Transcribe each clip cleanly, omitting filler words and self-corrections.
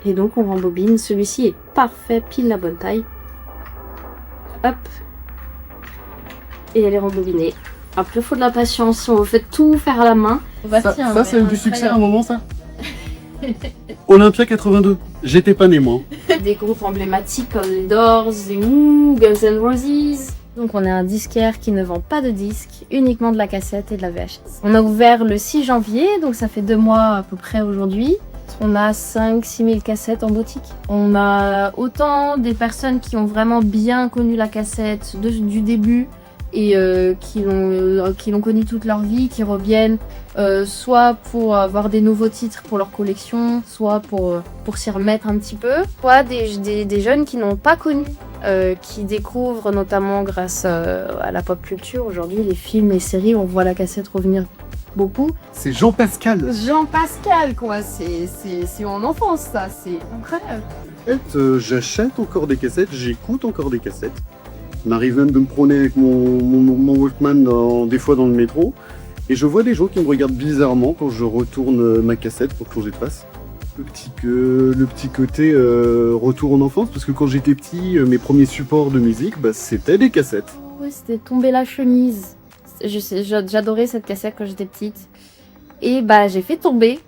Et donc on rembobine. Celui-ci est parfait, pile la bonne taille. Hop. Et elle est rembobinée. Après, il faut de la patience si on veut tout faire à la main. Ça c'est du succès à un moment, ça. Olympia 82. J'étais pas né, moi. Des groupes emblématiques comme les Doors, les Who, Guns N' Roses. Donc on est un disquaire qui ne vend pas de disques, uniquement de la cassette et de la VHS. On a ouvert le 6 janvier, donc ça fait 2 mois à peu près aujourd'hui. On a 5-6 000 cassettes en boutique. On a autant des personnes qui ont vraiment bien connu la cassette du début et qui l'ont connue toute leur vie, qui reviennent soit pour avoir des nouveaux titres pour leur collection, soit pour s'y remettre un petit peu, soit des jeunes qui n'ont pas connu, qui découvrent notamment grâce à la pop culture. Aujourd'hui, les films et séries, on voit la cassette revenir beaucoup. C'est Jean-Pascal. Jean-Pascal, quoi, c'est mon enfance, ça, c'est incroyable. En fait, j'achète encore des cassettes, j'écoute encore des cassettes. M'arrive même de me promener avec mon Walkman des fois dans le métro. Et je vois des gens qui me regardent bizarrement quand je retourne ma cassette pour changer de face. Le petit côté retour en enfance, parce que quand j'étais petit, mes premiers supports de musique, c'était des cassettes. Oui, c'était Tomber la chemise. J'adorais cette cassette quand j'étais petite. Et j'ai fait tomber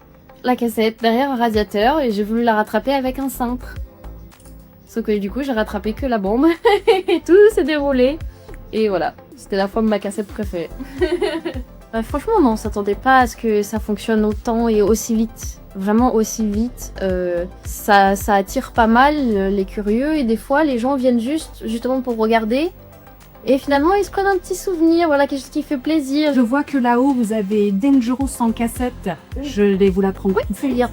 la cassette derrière un radiateur et j'ai voulu la rattraper avec un cintre. Sauf que du coup, j'ai rattrapé que la bombe et tout s'est déroulé. Et voilà, c'était la fin de ma cassette préférée. Franchement, non, on s'attendait pas à ce que ça fonctionne autant et aussi vite. Vraiment aussi vite. Ça attire pas mal les curieux et des fois, les gens viennent justement pour regarder. Et finalement, ils se prennent un petit souvenir, voilà, quelque chose qui fait plaisir. Je vois que là-haut, vous avez Dangerous en cassette. Je vais vous la prendre. Oui, c'est lire.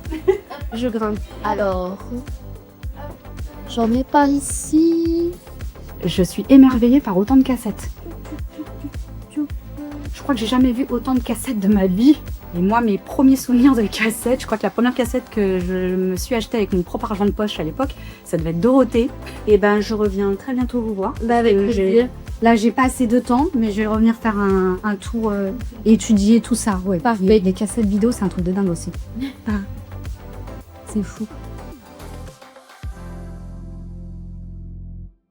Je grimpe. Alors, j'en ai pas ici. Je suis émerveillée par autant de cassettes. Je crois que j'ai jamais vu autant de cassettes de ma vie. Et moi, mes premiers souvenirs de cassettes, je crois que la première cassette que je me suis achetée avec mon propre argent de poche à l'époque, ça devait être Dorothée. Et je reviens très bientôt vous voir. Avec plaisir. Là, j'ai pas assez de temps, mais je vais revenir faire un tour et étudier tout ça. Ouais. Parfait. Les cassettes vidéo, c'est un truc de dingue aussi. C'est fou.